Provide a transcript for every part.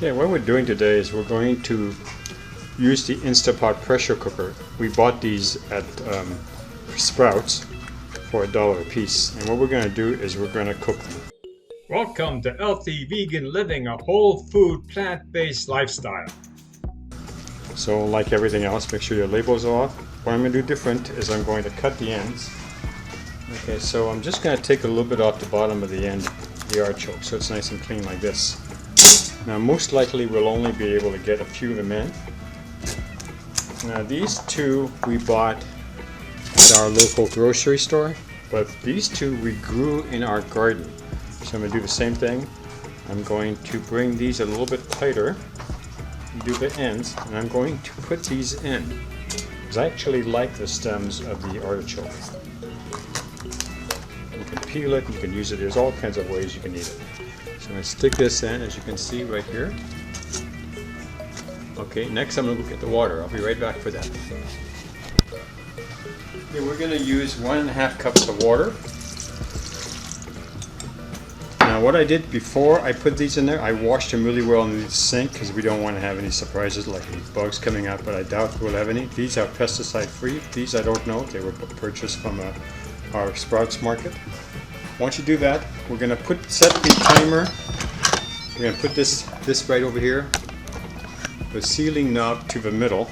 Yeah, what we're doing today is we're going to use the Instapot pressure cooker. We bought these at Sprouts for $1 a piece, and what we're going to do is we're going to cook them. Welcome to Healthy Vegan Living, a whole food plant-based lifestyle. So like everything else, make sure your labels are off. What I'm going to do different is I'm going to cut the ends. Okay, so I'm just going to take a little bit off the bottom of the end of the artichoke so it's nice and clean like this. Now most likely we'll only be able to get a few of them in. Now these two we bought at our local grocery store, but these two we grew in our garden. So I'm going to do the same thing. I'm going to bring these a little bit tighter, do the ends, and I'm going to put these in. Because I actually like the stems of the artichoke. You can peel it, you can use it, there's all kinds of ways you can eat it. So I'm going to stick this in, as you can see right here. Okay, next I'm going to look at the water. I'll be right back for that. Okay, we're going to use 1.5 cups of water. Now what I did before I put these in there, I washed them really well in the sink because we don't want to have any surprises like these bugs coming out, but I doubt we'll have any. These are pesticide free. These I don't know. They were purchased from our Sprouts market. Once you do that, we're going to set the timer. We're going to put this right over here, the sealing knob to the middle,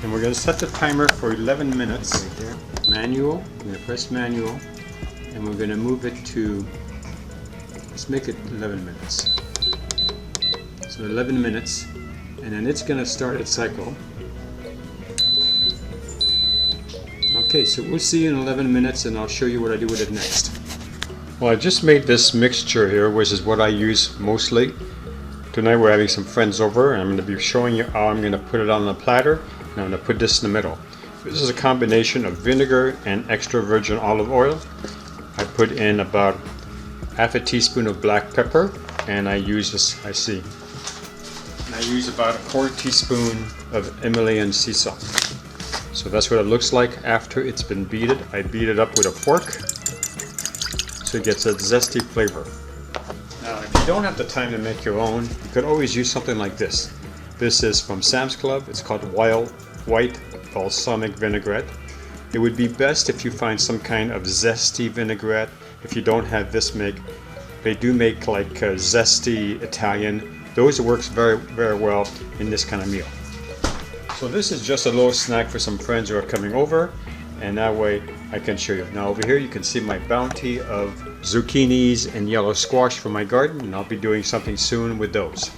and we're going to set the timer for 11 minutes. Right here. Manual. I'm going to press manual, and we're going to move it to, let's make it 11 minutes. So 11 minutes, and then it's going to start its cycle. Okay, so we'll see you in 11 minutes, and I'll show you what I do with it next. Well, I just made this mixture here, which is what I use mostly. Tonight we're having some friends over, and I'm going to be showing you how I'm going to put it on the platter, and I'm going to put this in the middle. This is a combination of vinegar and extra virgin olive oil. I put in about half a teaspoon of black pepper, and I use this, and I use about a 1/4 teaspoon of Himalayan sea salt. So that's what it looks like after it's been beaten. I beat it up with a fork so it gets a zesty flavor. Now if you don't have the time to make your own, you could always use something like this. This is from Sam's Club. It's called White Balsamic Vinaigrette. It would be best if you find some kind of zesty vinaigrette. If you don't have this, they do make like zesty Italian. Those works very, very well in this kind of meal. So this is just a little snack for some friends who are coming over, and that way I can show you. Now over here you can see my bounty of zucchinis and yellow squash from my garden, and I'll be doing something soon with those.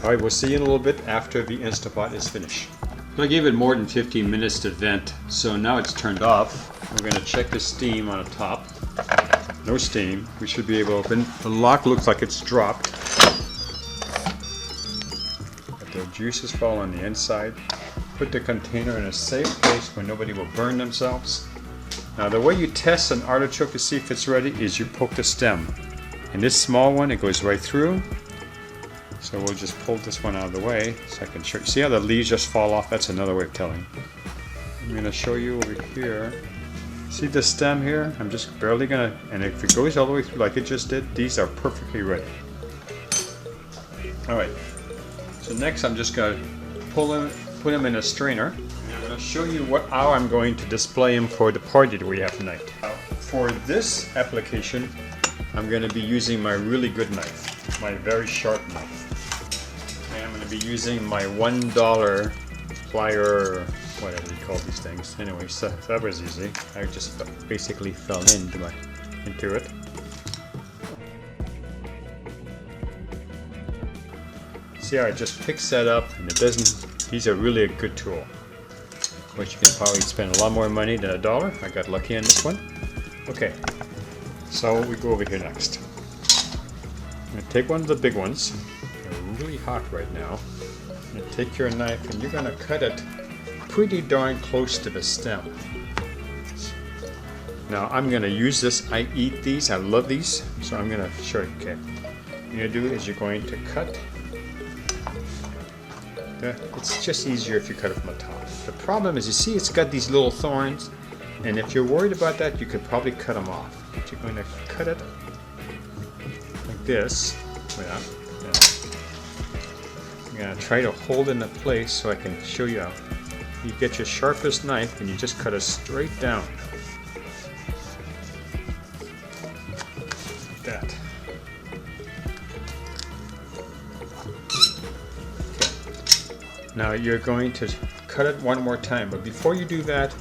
Alright, we'll see you in a little bit after the Instapot is finished. So I gave it more than 15 minutes to vent, so now it's turned off. We're going to check the steam on the top. No steam. We should be able to open. The lock looks like it's dropped. But the juices fall on the inside. Put the container in a safe place where nobody will burn themselves. Now the way you test an artichoke to see if it's ready is you poke the stem. And this small one, it goes right through. So we'll just pull this one out of the way so I can show you. See how the leaves just fall off? That's another way of telling. I'm going to show you over here. See the stem here? I'm just barely going to, and if it goes all the way through like it just did, these are perfectly ready. Alright, so next I'm just going to put them in a strainer. And I'm going to show you how I'm going to display them for the party that we have tonight. For this application, I'm going to be using my really good knife, my very sharp knife. And I'm going to be using my $1 plier, whatever you call these things. Anyway, so that was easy. I just basically fell into it. See how it just picks that up, and it doesn't. These are really a good tool. Which you can probably spend a lot more money than $1. I got lucky on this one. Okay, so we go over here next. I'm going to take one of the big ones. They're really hot right now. You're going to take your knife and you're going to cut it pretty darn close to the stem. Now I'm going to use this. I eat these. I love these. So I'm going to show you. Okay. What you're going to do is you're going to cut. It's just easier if you cut it from the top. The problem is, you see it's got these little thorns, and if you're worried about that, you could probably cut them off. But you're going to cut it like this. I'm going to try to hold it in place so I can show you how you get your sharpest knife and you just cut it straight down. Like that. Okay. Now you're going to cut it one more time, but before you do that,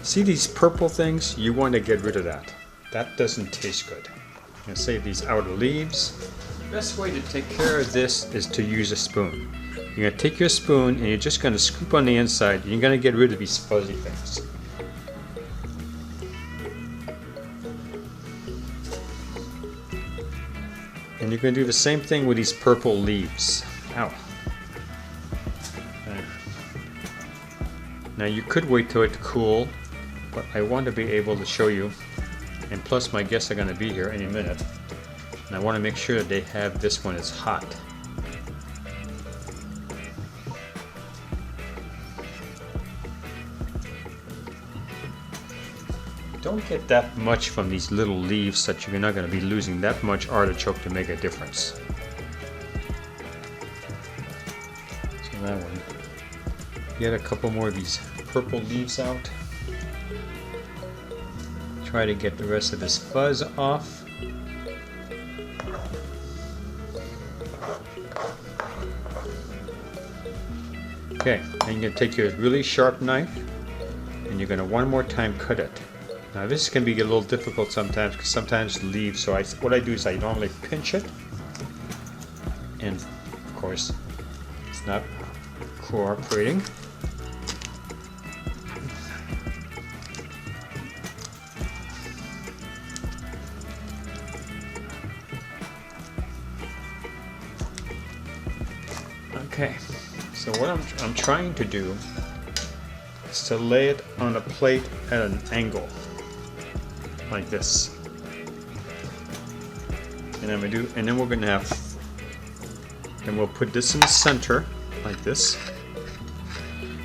see these purple things? You want to get rid of that. That doesn't taste good. I'm going to save these outer leaves. The best way to take care of this is to use a spoon. You're going to take your spoon and you're just going to scoop on the inside and you're going to get rid of these fuzzy things. And you're going to do the same thing with these purple leaves. Ow. Now you could wait till it cool, but I want to be able to show you, and plus my guests are going to be here any minute, and I want to make sure that they have this one is hot. Don't get that much from these little leaves that you're not going to be losing that much artichoke to make a difference. So that one. Get a couple more of these purple leaves out. Try to get the rest of this fuzz off. Okay, and you're going to take your really sharp knife and you're going to one more time cut it. Now this can be a little difficult sometimes because sometimes the leaves, so what I do is I normally pinch it, and of course it's not cooperating. Okay, so what I'm trying to do is to lay it on a plate at an angle, like this. And then we're gonna have, and we'll put this in the center, like this.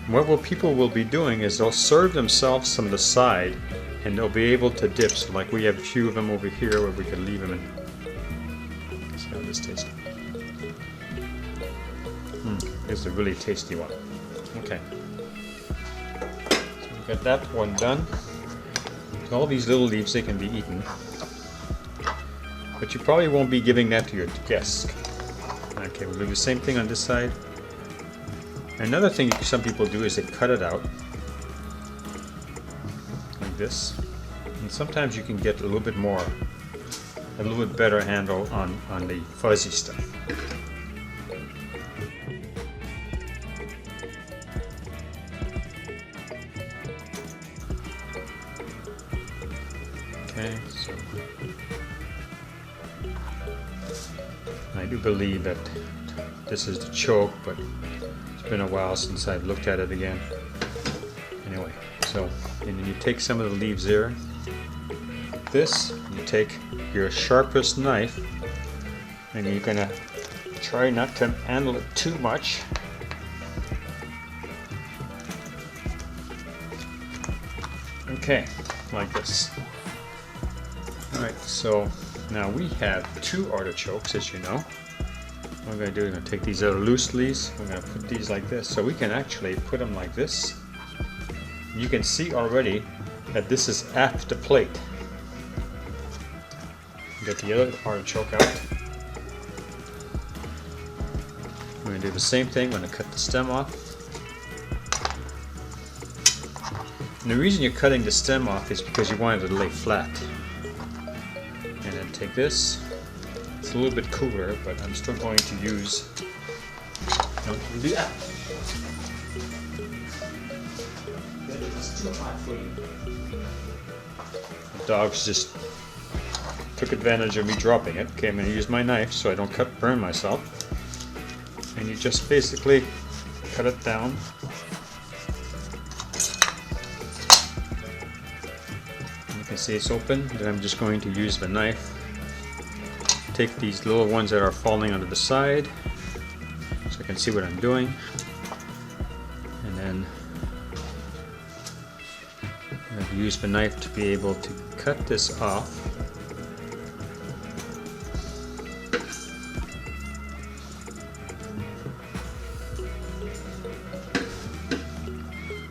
And what people will be doing is they'll serve themselves from the side, and they'll be able to dip. So like we have a few of them over here where we can leave them in. Let's see how this tastes. This is a really tasty one. Okay. So we got that one done. All these little leaves, they can be eaten. But you probably won't be giving that to your guests. Okay, we'll do the same thing on this side. Another thing some people do is they cut it out. Like this. And sometimes you can get a little bit better handle on the fuzzy stuff. Okay, so I do believe that this is the choke, but it's been a while since I've looked at it again. Anyway, so and then you take some of the leaves there. This, you take your sharpest knife, and you're gonna try not to handle it too much. Okay, like this. Alright, so now we have 2 artichokes, as you know. What we're going to do is going to take these other loose leaves, we're going to put these like this, so we can actually put them like this. You can see already that this is aft the plate. Get the other artichoke out. We're going to do the same thing, we're going to cut the stem off. And the reason you're cutting the stem off is because you want it to lay flat. And then take this. It's a little bit cooler, but I'm still going to use. Don't do that. It's too hot for you. The dogs just took advantage of me dropping it. Okay, I'm going to use my knife so I don't burn myself. And you just basically cut it down. See, it's open. Then I'm just going to use the knife. Take these little ones that are falling onto the side so I can see what I'm doing. And then I've used the knife to be able to cut this off.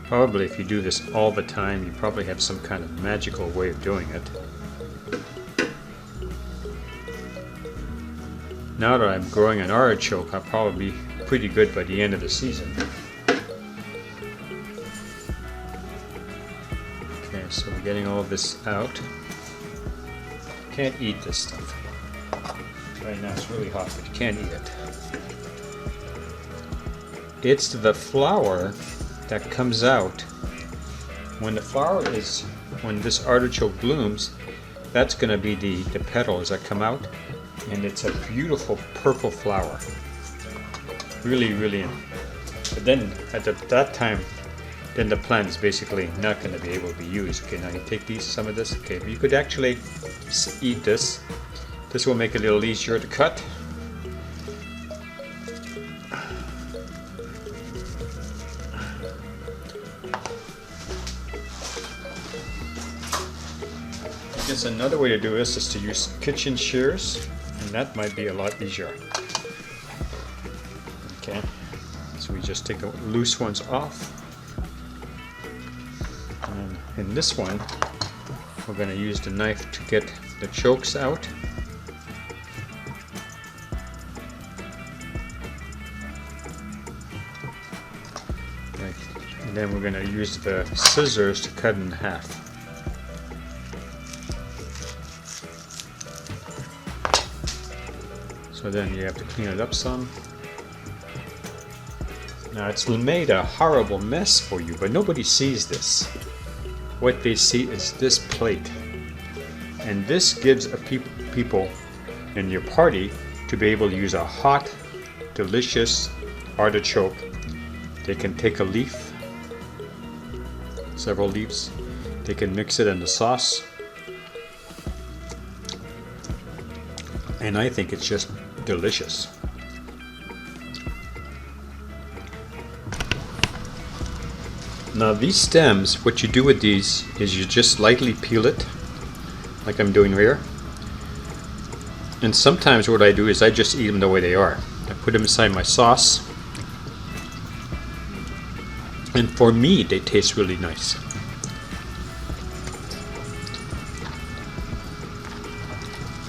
Probably if you do this all the time, you probably have some kind of magical way of doing it. Now that I'm growing an artichoke, I'll probably be pretty good by the end of the season. Okay, so we're getting all this out. Can't eat this stuff. Right now it's really hot, but you can't eat it. It's the flower that comes out when when this artichoke blooms. That's going to be the petals that come out, and it's a beautiful purple flower. Really, really. But then at that time, then the plant is basically not going to be able to be used. Okay, now you take some of this. Okay, you could actually eat this. This will make it a little easier to cut. I guess another way to do this is to use kitchen shears, and that might be a lot easier. Okay, so we just take the loose ones off. And in this one, we're going to use the knife to get the chokes out. And then we're going to use the scissors to cut in half. So then you have to clean it up some. Now it's made a horrible mess for you, but nobody sees this. What they see is this plate. And this gives people in your party to be able to use a hot, delicious artichoke. They can take a leaf, several leaves, they can mix it in the sauce. And I think it's just delicious. Now these stems, what you do with these is you just lightly peel it, like I'm doing here. And sometimes what I do is I just eat them the way they are. I put them inside my sauce. And for me, they taste really nice.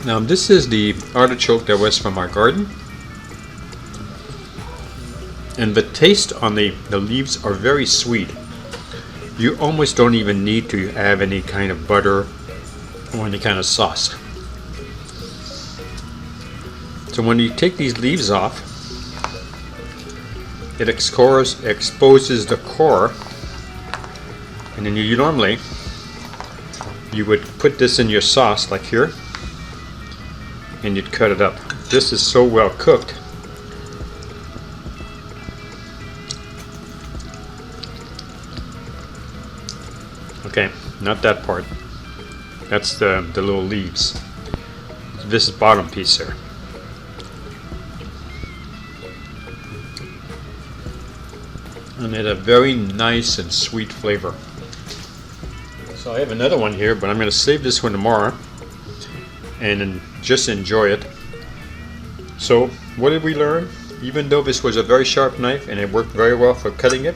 Now this is the artichoke that was from our garden. And the taste on the leaves are very sweet. You almost don't even need to have any kind of butter or any kind of sauce. So when you take these leaves off, it exposes the core, and then you would put this in your sauce like here, and you'd cut it up. This is so well cooked. Okay, not that part. That's the little leaves. This is bottom piece there. And it had a very nice and sweet flavor. So I have another one here, but I'm going to save this one tomorrow and then just enjoy it. So what did we learn? Even though this was a very sharp knife and it worked very well for cutting it,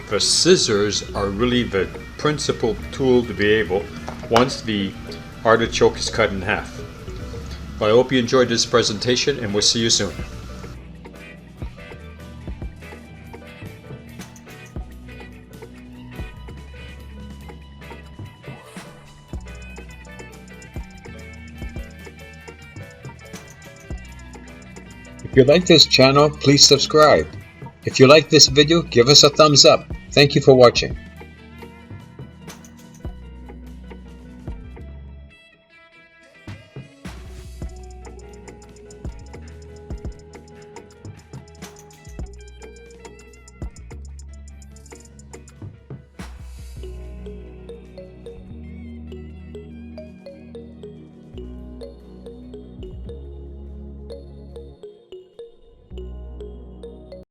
the scissors are really the principal tool to be able, once the artichoke is cut in half. Well, I hope you enjoyed this presentation, and we'll see you soon. If you like this channel, please subscribe. If you like this video, give us a thumbs up. Thank you for watching.